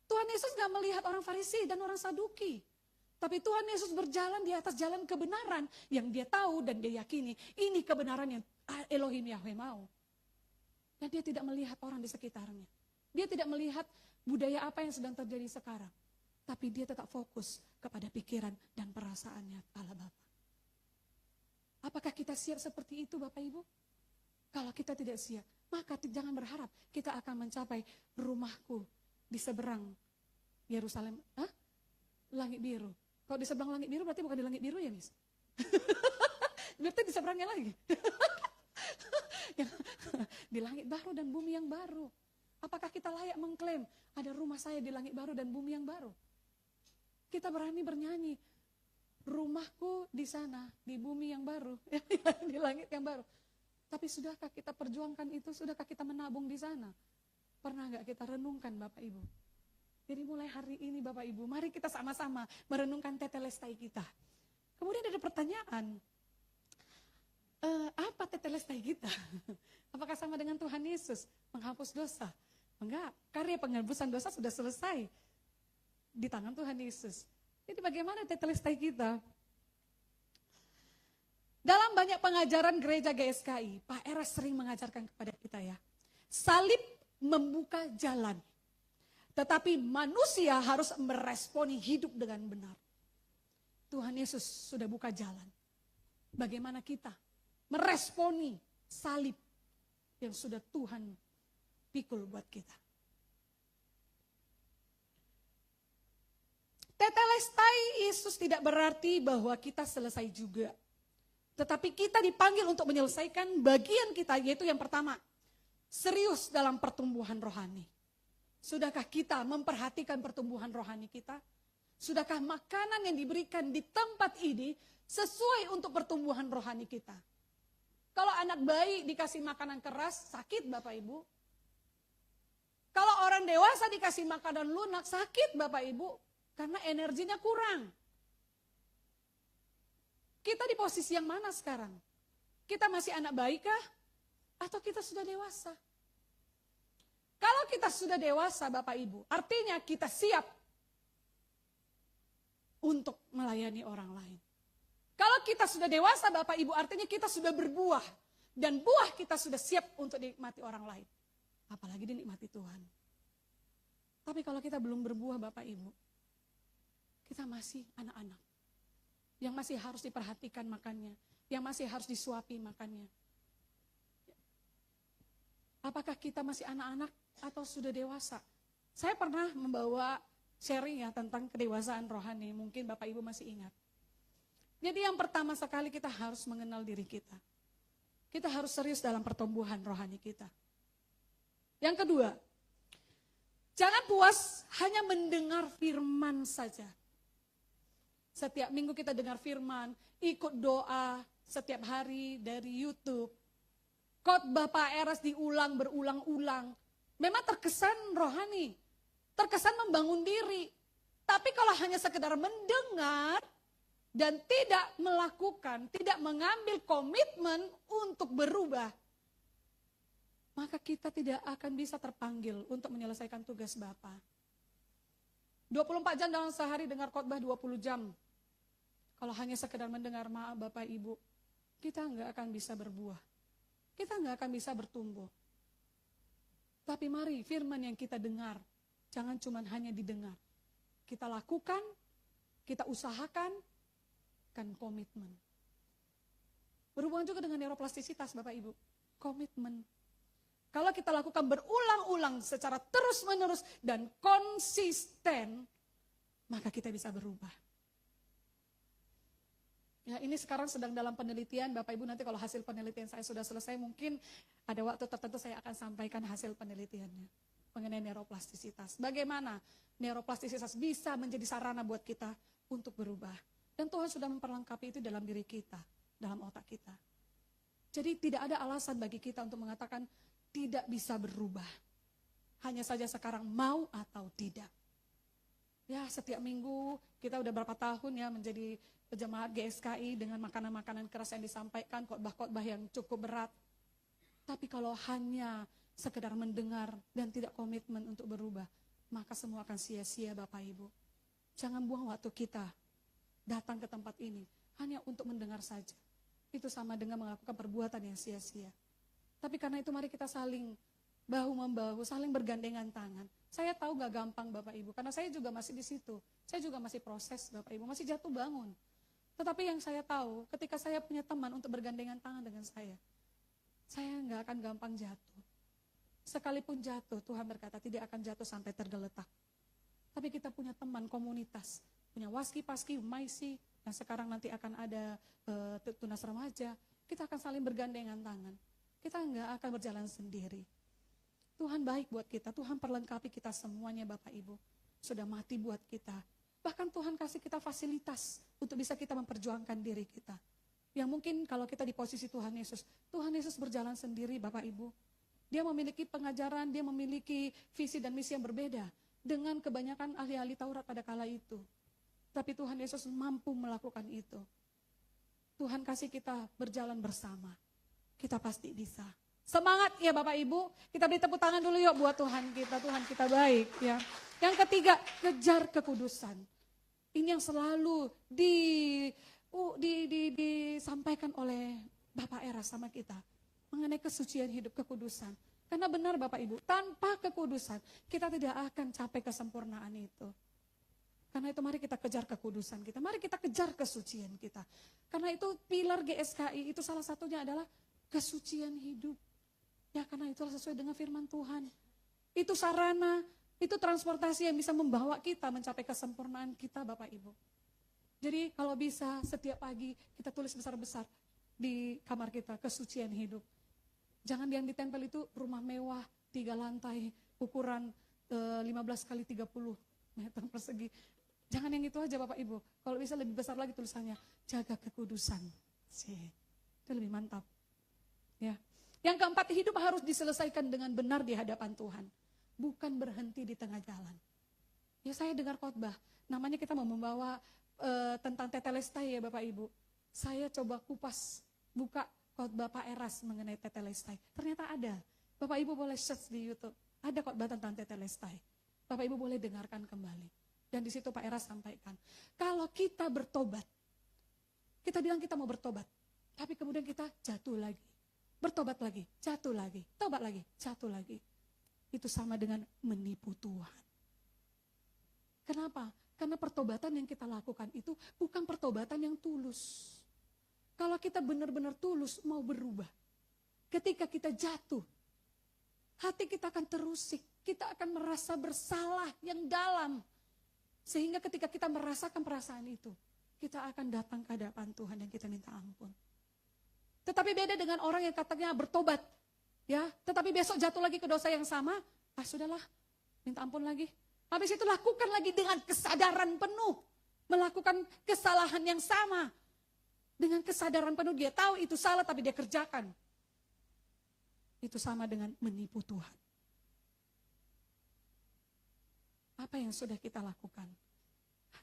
Tuhan Yesus nggak melihat orang Farisi dan orang Saduki. Tapi Tuhan Yesus berjalan di atas jalan kebenaran yang dia tahu dan dia yakini. Ini kebenaran yang Elohim Yahweh mau. Dan dia tidak melihat orang di sekitarnya. Dia tidak melihat budaya apa yang sedang terjadi sekarang. Tapi dia tetap fokus kepada pikiran dan perasaannya Allah Bapa. Apakah kita siap seperti itu Bapak Ibu? Kalau kita tidak siap, maka jangan berharap kita akan mencapai rumahku di seberang Yerusalem. Langit biru. Kalau di seberang langit biru berarti bukan di langit biru ya, Miss? Berarti di seberangnya lagi. Di langit baru dan bumi yang baru. Apakah kita layak mengklaim ada rumah saya di langit baru dan bumi yang baru? Kita berani bernyanyi, rumahku di sana, di bumi yang baru, di langit yang baru. Tapi sudahkah kita perjuangkan itu? Sudahkah kita menabung di sana? Pernah nggak kita renungkan Bapak Ibu? Jadi mulai hari ini Bapak Ibu, mari kita sama-sama merenungkan tetelestai kita. Kemudian ada pertanyaan, apa tetelestai kita? Apakah sama dengan Tuhan Yesus menghapus dosa? Enggak, karya penghapusan dosa sudah selesai di tangan Tuhan Yesus. Jadi bagaimana tetelestai kita? Dalam banyak pengajaran gereja GSKI, Pak Eras sering mengajarkan kepada kita ya, salib membuka jalan. Tetapi manusia harus meresponi hidup dengan benar. Tuhan Yesus sudah buka jalan. Bagaimana kita meresponi salib yang sudah Tuhan pikul buat kita. Tetelestai Yesus tidak berarti bahwa kita selesai juga. Tetapi kita dipanggil untuk menyelesaikan bagian kita, yaitu yang pertama, serius dalam pertumbuhan rohani. Sudahkah kita memperhatikan pertumbuhan rohani kita? Sudahkah makanan yang diberikan di tempat ini sesuai untuk pertumbuhan rohani kita? Kalau anak bayi dikasih makanan keras, sakit Bapak Ibu. Kalau orang dewasa dikasih makanan lunak, sakit Bapak Ibu. Karena energinya kurang. Kita di posisi yang mana sekarang? Kita masih anak bayi kah? Atau kita sudah dewasa? Kalau kita sudah dewasa Bapak Ibu, artinya kita siap untuk melayani orang lain. Kalau kita sudah dewasa Bapak Ibu, artinya kita sudah berbuah. Dan buah kita sudah siap untuk dinikmati orang lain. Apalagi dinikmati Tuhan. Tapi kalau kita belum berbuah Bapak Ibu, kita masih anak-anak. Yang masih harus diperhatikan makannya. Yang masih harus disuapi makannya. Apakah kita masih anak-anak atau sudah dewasa? Saya pernah membawa sharing ya tentang kedewasaan rohani. Mungkin Bapak Ibu masih ingat. Jadi yang pertama sekali kita harus mengenal diri kita. Kita harus serius dalam pertumbuhan rohani kita. Yang kedua, jangan puas hanya mendengar firman saja. Setiap minggu kita dengar firman, ikut doa setiap hari dari YouTube. Khotbah Pak Eras diulang berulang-ulang. Memang terkesan rohani, terkesan membangun diri. Tapi kalau hanya sekedar mendengar dan tidak melakukan, tidak mengambil komitmen untuk berubah, maka kita tidak akan bisa terpanggil untuk menyelesaikan tugas Bapa. 24 jam dalam sehari dengar khotbah 20 jam. Kalau hanya sekedar mendengar maaf Bapak Ibu, kita nggak akan bisa berbuah. Kita nggak akan bisa bertumbuh. Tapi mari firman yang kita dengar, jangan cuma hanya didengar. Kita lakukan, kita usahakan, kan komitmen. Berhubungan juga dengan neuroplastisitas Bapak Ibu, komitmen. Kalau kita lakukan berulang-ulang secara terus-menerus dan konsisten, maka kita bisa berubah. Ya, ini sekarang sedang dalam penelitian, Bapak Ibu nanti kalau hasil penelitian saya sudah selesai, mungkin ada waktu tertentu saya akan sampaikan hasil penelitiannya mengenai neuroplastisitas. Bagaimana neuroplastisitas bisa menjadi sarana buat kita untuk berubah. Dan Tuhan sudah memperlengkapi itu dalam diri kita, dalam otak kita. Jadi tidak ada alasan bagi kita untuk mengatakan tidak bisa berubah. Hanya saja sekarang mau atau tidak. Ya, setiap minggu kita udah berapa tahun ya menjadi jemaat GSKI dengan makanan-makanan keras yang disampaikan, khotbah-khotbah yang cukup berat. Tapi kalau hanya sekedar mendengar dan tidak komitmen untuk berubah, maka semua akan sia-sia Bapak Ibu. Jangan buang waktu kita datang ke tempat ini hanya untuk mendengar saja. Itu sama dengan melakukan perbuatan yang sia-sia. Tapi karena itu mari kita saling bahu-membahu, saling bergandengan tangan. Saya tahu gak gampang Bapak Ibu, karena saya juga masih di situ. Saya juga masih proses Bapak Ibu, masih jatuh bangun. Tetapi yang saya tahu, ketika saya punya teman untuk bergandengan tangan dengan saya gak akan gampang jatuh. Sekalipun jatuh, Tuhan berkata tidak akan jatuh sampai tergeletak. Tapi kita punya teman komunitas, punya Waski, Paski, Maisi, yang sekarang nanti akan ada tunas remaja. Kita akan saling bergandengan tangan. Kita nggak akan berjalan sendiri. Tuhan baik buat kita, Tuhan perlengkapi kita semuanya Bapak Ibu. Sudah mati buat kita. Bahkan Tuhan kasih kita fasilitas untuk bisa kita memperjuangkan diri kita. Yang mungkin kalau kita di posisi Tuhan Yesus berjalan sendiri Bapak Ibu. Dia memiliki pengajaran, dia memiliki visi dan misi yang berbeda dengan kebanyakan ahli-ahli Taurat pada kala itu. Tapi Tuhan Yesus mampu melakukan itu. Tuhan kasih kita berjalan bersama. Kita pasti bisa. Semangat ya Bapak Ibu. Kita beri tepuk tangan dulu yuk buat Tuhan kita. Tuhan kita baik ya. Yang ketiga, kejar kekudusan. Ini yang selalu disampaikan oleh Bapak Eras sama kita. Mengenai kesucian hidup, kekudusan. Karena benar Bapak Ibu, tanpa kekudusan kita tidak akan capai kesempurnaan itu. Karena itu mari kita kejar kekudusan kita, mari kita kejar kesucian kita. Karena itu pilar GSKI itu salah satunya adalah kesucian hidup. Ya karena itulah sesuai dengan firman Tuhan. Itu sarana, itu transportasi yang bisa membawa kita mencapai kesempurnaan kita Bapak Ibu. Jadi kalau bisa setiap pagi kita tulis besar-besar di kamar kita, kesucian hidup. Jangan yang ditempel itu rumah mewah, 3 lantai, ukuran 15 kali 30 meter persegi. Jangan yang itu aja Bapak Ibu. Kalau bisa lebih besar lagi tulisannya, jaga kekudusan. Itu lebih mantap. Ya. Yang keempat, hidup harus diselesaikan dengan benar di hadapan Tuhan. Bukan berhenti di tengah jalan. Ya, saya dengar khotbah, namanya kita mau membawa tentang tetelestai ya Bapak Ibu. Saya coba kupas, buka khotbah Pak Eras mengenai tetelestai. Ternyata ada. Bapak Ibu boleh search di YouTube. Ada khotbah tentang tetelestai. Bapak Ibu boleh dengarkan kembali. Dan di situ Pak Eras sampaikan, kalau kita bertobat, kita bilang kita mau bertobat, tapi kemudian kita jatuh lagi. Bertobat lagi, jatuh lagi, tobat lagi, jatuh lagi. Itu sama dengan menipu Tuhan. Kenapa? Karena pertobatan yang kita lakukan itu bukan pertobatan yang tulus. Kalau kita benar-benar tulus mau berubah, ketika kita jatuh, hati kita akan terusik, kita akan merasa bersalah yang dalam. Sehingga ketika kita merasakan perasaan itu, kita akan datang ke hadapan Tuhan dan kita minta ampun. Tetapi beda dengan orang yang katanya bertobat, ya, tetapi besok jatuh lagi ke dosa yang sama, sudahlah, minta ampun lagi. Habis itu lakukan lagi dengan kesadaran penuh. Melakukan kesalahan yang sama. Dengan kesadaran penuh, dia tahu itu salah tapi dia kerjakan. Itu sama dengan menipu Tuhan. Apa yang sudah kita lakukan?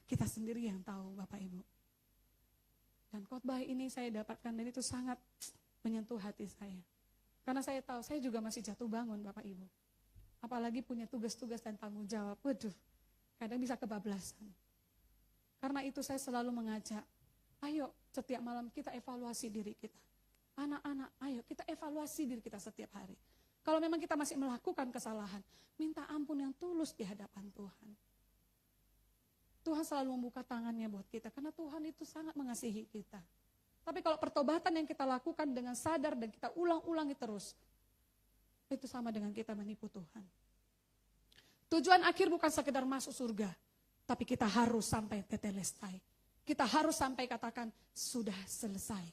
Kita sendiri yang tahu Bapak Ibu. Dan khotbah ini saya dapatkan dan itu sangat menyentuh hati saya. Karena saya tahu saya juga masih jatuh bangun Bapak Ibu. Apalagi punya tugas-tugas dan tanggung jawab. Waduh, kadang bisa kebablasan. Karena itu saya selalu mengajak, ayo setiap malam kita evaluasi diri kita. Anak-anak, ayo kita evaluasi diri kita setiap hari. Kalau memang kita masih melakukan kesalahan, minta ampun yang tulus di hadapan Tuhan. Tuhan selalu membuka tangannya buat kita, karena Tuhan itu sangat mengasihi kita. Tapi kalau pertobatan yang kita lakukan dengan sadar dan kita ulang-ulangi terus, itu sama dengan kita menipu Tuhan. Tujuan akhir bukan sekedar masuk surga, tapi kita harus sampai tetelestai. Kita harus sampai katakan, sudah selesai.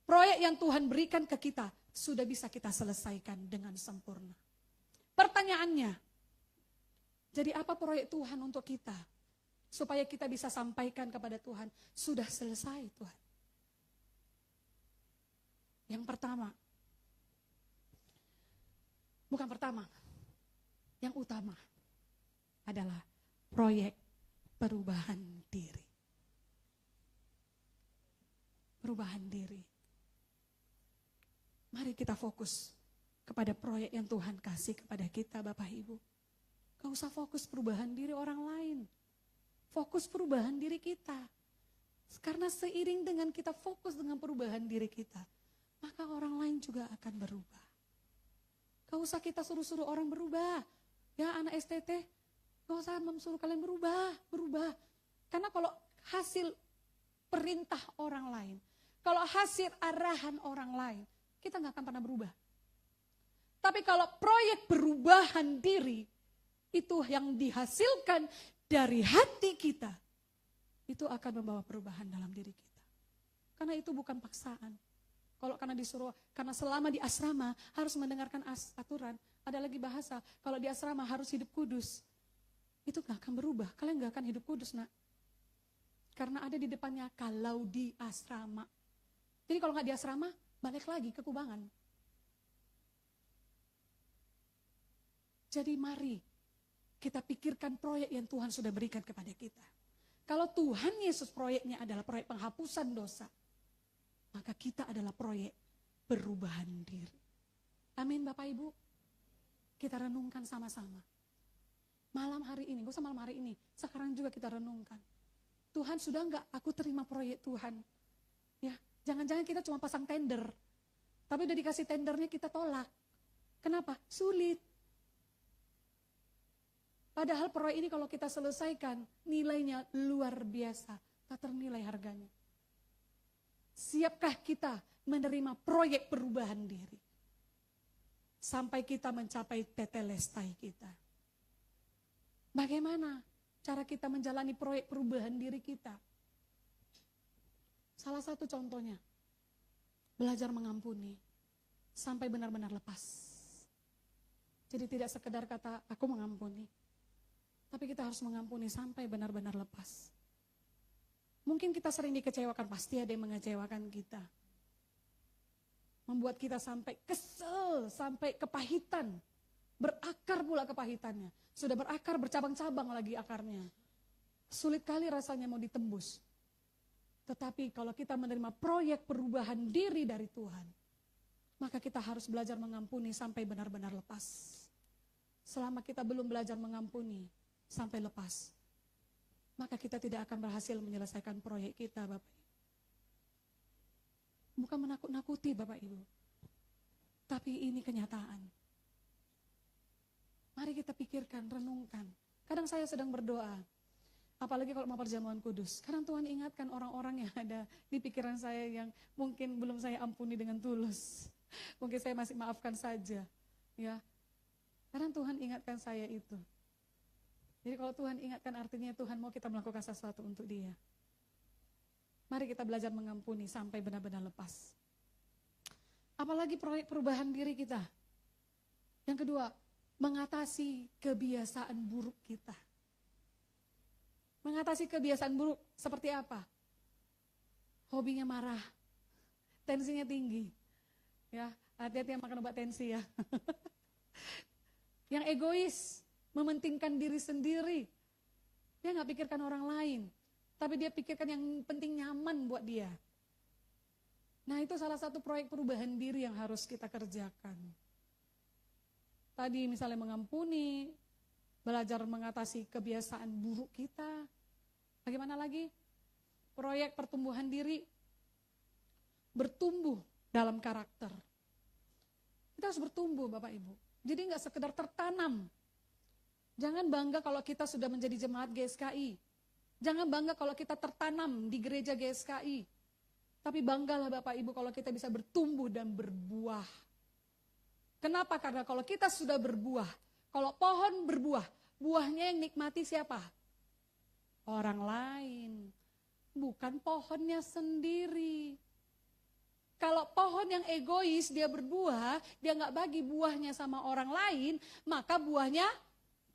Proyek yang Tuhan berikan ke kita, sudah bisa kita selesaikan dengan sempurna. Pertanyaannya, jadi apa proyek Tuhan untuk kita? Supaya kita bisa sampaikan kepada Tuhan, sudah selesai Tuhan. Yang pertama, bukan pertama, yang utama adalah proyek perubahan diri. Perubahan diri. Mari kita fokus kepada proyek yang Tuhan kasih kepada kita Bapak Ibu. Gak usah fokus perubahan diri orang lain. Fokus perubahan diri kita. Karena seiring dengan kita fokus dengan perubahan diri kita, maka orang lain juga akan berubah. Gak usah kita suruh-suruh orang berubah. Ya anak STT, gak usah suruh kalian berubah. Karena kalau hasil perintah orang lain, kalau hasil arahan orang lain, kita gak akan pernah berubah. Tapi kalau proyek perubahan diri, itu yang dihasilkan dari hati kita, itu akan membawa perubahan dalam diri kita. Karena itu bukan paksaan. Kalau karena disuruh, karena selama di asrama harus mendengarkan aturan. Ada lagi bahasa, kalau di asrama harus hidup kudus. Itu gak akan berubah, kalian gak akan hidup kudus nak. Karena ada di depannya, kalau di asrama. Jadi kalau gak di asrama, balik lagi ke kubangan. Jadi mari kita pikirkan proyek yang Tuhan sudah berikan kepada kita. Kalau Tuhan Yesus proyeknya adalah proyek penghapusan dosa, maka kita adalah proyek perubahan diri. Amin Bapak Ibu. Kita renungkan sama-sama. Malam hari ini, gak usah malam hari ini, sekarang juga kita renungkan. Tuhan sudah enggak aku terima proyek Tuhan. Ya, jangan-jangan kita cuma pasang tender. Tapi udah dikasih tendernya kita tolak. Kenapa? Sulit. Padahal proyek ini kalau kita selesaikan, nilainya luar biasa. Tak ternilai harganya. Siapkah kita menerima proyek perubahan diri? Sampai kita mencapai tetelestai kita. Bagaimana cara kita menjalani proyek perubahan diri kita? Salah satu contohnya, belajar mengampuni. Sampai benar-benar lepas. Jadi tidak sekedar kata, aku mengampuni. Tapi kita harus mengampuni sampai benar-benar lepas. Mungkin kita sering dikecewakan, pasti ada yang mengecewakan kita. Membuat kita sampai kesel, sampai kepahitan. Berakar pula kepahitannya. Sudah berakar, bercabang-cabang lagi akarnya. Sulit kali rasanya mau ditembus. Tetapi kalau kita menerima proyek perubahan diri dari Tuhan, maka kita harus belajar mengampuni sampai benar-benar lepas. Selama kita belum belajar mengampuni sampai lepas, maka kita tidak akan berhasil menyelesaikan proyek kita, Bapak Ibu. Bukan menakut-nakuti Bapak Ibu, tapi ini kenyataan. Mari kita pikirkan, renungkan. Kadang saya sedang berdoa, apalagi kalau mau perjamuan kudus. Kadang Tuhan ingatkan orang-orang yang ada di pikiran saya yang mungkin belum saya ampuni dengan tulus. Mungkin saya masih maafkan saja. Ya. Kadang Tuhan ingatkan saya itu. Jadi kalau Tuhan ingatkan artinya Tuhan mau kita melakukan sesuatu untuk Dia. Mari kita belajar mengampuni sampai benar-benar lepas. Apalagi proyek perubahan diri kita. Yang kedua, mengatasi kebiasaan buruk kita. Mengatasi kebiasaan buruk seperti apa? Hobinya marah, tensinya tinggi. Ya, hati-hati yang makan obat tensi ya. Yang egois, mementingkan diri sendiri. Dia nggak pikirkan orang lain, tapi dia pikirkan yang penting nyaman buat dia. Nah, itu salah satu proyek perubahan diri yang harus kita kerjakan. Tadi misalnya mengampuni, belajar mengatasi kebiasaan buruk kita. Bagaimana lagi? Proyek pertumbuhan diri, bertumbuh dalam karakter. Kita harus bertumbuh Bapak Ibu. Jadi nggak sekedar tertanam. Jangan bangga kalau kita sudah menjadi jemaat GSKI. Jangan bangga kalau kita tertanam di gereja GSKI. Tapi banggalah Bapak Ibu kalau kita bisa bertumbuh dan berbuah. Kenapa? Karena kalau kita sudah berbuah, kalau pohon berbuah, buahnya yang nikmati siapa? Orang lain, bukan pohonnya sendiri. Kalau pohon yang egois, dia berbuah, dia nggak bagi buahnya sama orang lain, maka buahnya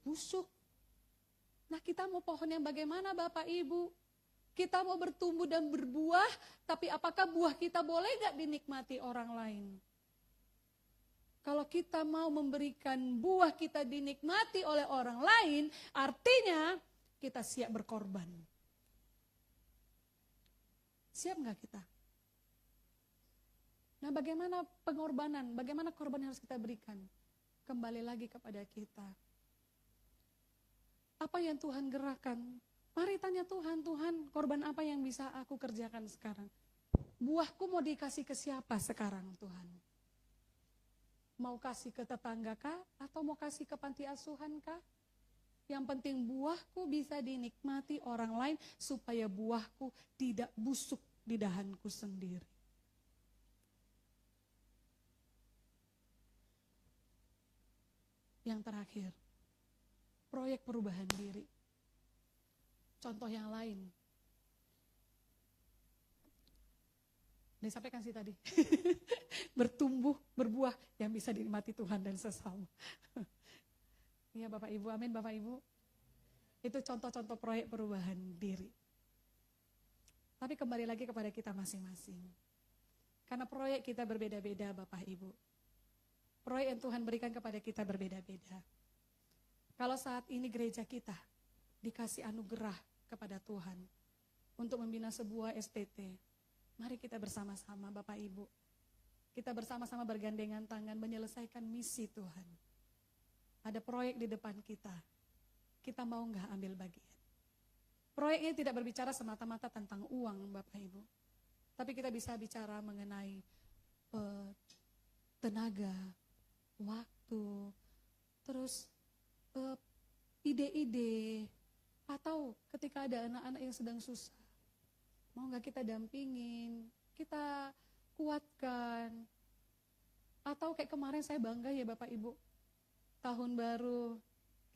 busuk. Nah, kita mau pohon yang bagaimana Bapak Ibu? Kita mau bertumbuh dan berbuah, tapi apakah buah kita boleh nggak dinikmati orang lain? Kalau kita mau memberikan buah kita dinikmati oleh orang lain, artinya kita siap berkorban. Siap nggak kita? Nah, bagaimana pengorbanan? Bagaimana korban yang harus kita berikan? Kembali lagi kepada kita. Apa yang Tuhan gerakkan? Mari tanya Tuhan, Tuhan, korban apa yang bisa aku kerjakan sekarang? Buahku mau dikasih ke siapa sekarang, Tuhan? Mau kasih ke tetangga kah? Atau mau kasih ke panti asuhan kah? Yang penting buahku bisa dinikmati orang lain supaya buahku tidak busuk di dahanku sendiri. Yang terakhir, proyek perubahan diri. Contoh yang lain. Disampaikan sih tadi. Bertumbuh, berbuah yang bisa dinikmati Tuhan dan sesama. Iya Bapak Ibu, amin Bapak Ibu. Itu contoh-contoh proyek perubahan diri. Tapi kembali lagi kepada kita masing-masing. Karena proyek kita berbeda-beda Bapak Ibu. Proyek yang Tuhan berikan kepada kita berbeda-beda. Kalau saat ini gereja kita dikasih anugerah kepada Tuhan untuk membina sebuah STT, mari kita bersama-sama Bapak Ibu. Kita bersama-sama bergandengan tangan menyelesaikan misi Tuhan. Ada proyek di depan kita. Kita mau nggak ambil bagian? Proyek ini tidak berbicara semata-mata tentang uang Bapak Ibu. Tapi kita bisa bicara mengenai tenaga, waktu, terus ide-ide, atau ketika ada anak-anak yang sedang susah. Mau nggak kita dampingin, kita kuatkan. Atau kayak kemarin saya bangga ya Bapak Ibu, tahun baru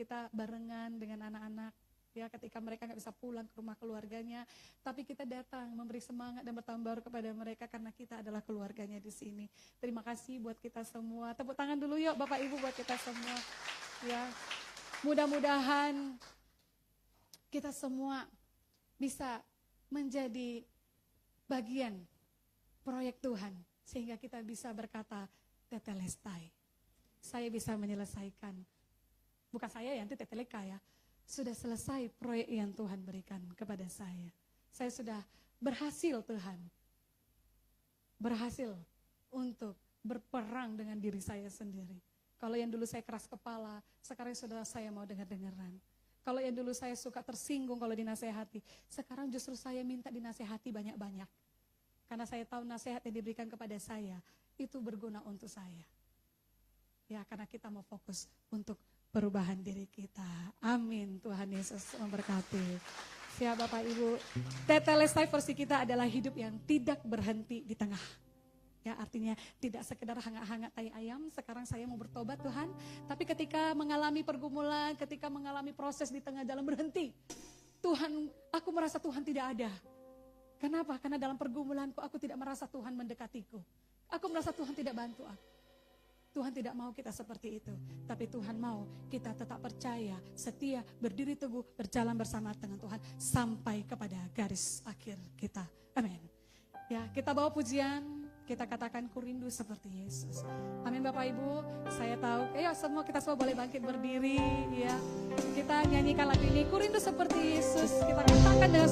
kita barengan dengan anak-anak. Ya, ketika mereka nggak bisa pulang ke rumah keluarganya, tapi kita datang memberi semangat dan bertahun baru kepada mereka karena kita adalah keluarganya di sini. Terima kasih buat kita semua. Tepuk tangan dulu yuk Bapak Ibu buat kita semua. Ya, mudah-mudahan kita semua bisa menjadi bagian proyek Tuhan Sehingga kita bisa berkata, tetelestai. Saya bisa menyelesaikan. Bukan saya yang teteleka ya. Sudah selesai proyek yang Tuhan berikan kepada saya. Saya sudah berhasil Tuhan. Berhasil untuk berperang dengan diri saya sendiri. Kalau yang dulu saya keras kepala, sekarang sudah saya mau dengar-dengaran. Kalau yang dulu saya suka tersinggung kalau dinasehati, sekarang justru saya minta dinasehati banyak-banyak. Karena saya tahu nasihat yang diberikan kepada saya, itu berguna untuk saya. Ya, karena kita mau fokus untuk perubahan diri kita. Amin, Tuhan Yesus memberkati. Ya Bapak Ibu, tetelestai versi kita adalah hidup yang tidak berhenti di tengah. Ya, artinya tidak sekedar hangat-hangat tai ayam, sekarang saya mau bertobat Tuhan. Tapi ketika mengalami pergumulan, ketika mengalami proses di tengah jalan berhenti. Tuhan, aku merasa Tuhan tidak ada. Kenapa? Karena dalam pergumulanku aku tidak merasa Tuhan mendekatiku. Aku merasa Tuhan tidak bantu aku. Tuhan tidak mau kita seperti itu. Tapi Tuhan mau kita tetap percaya, setia, berdiri teguh, berjalan bersama dengan Tuhan. Sampai kepada garis akhir kita. Amin. Ya, kita bawa pujian, kita katakan ku rindu seperti Yesus. Amin Bapak Ibu, saya tahu. Ayo kita semua boleh bangkit berdiri. Ya, kita nyanyikan lagu ini, ku rindu seperti Yesus. Kita katakan dengan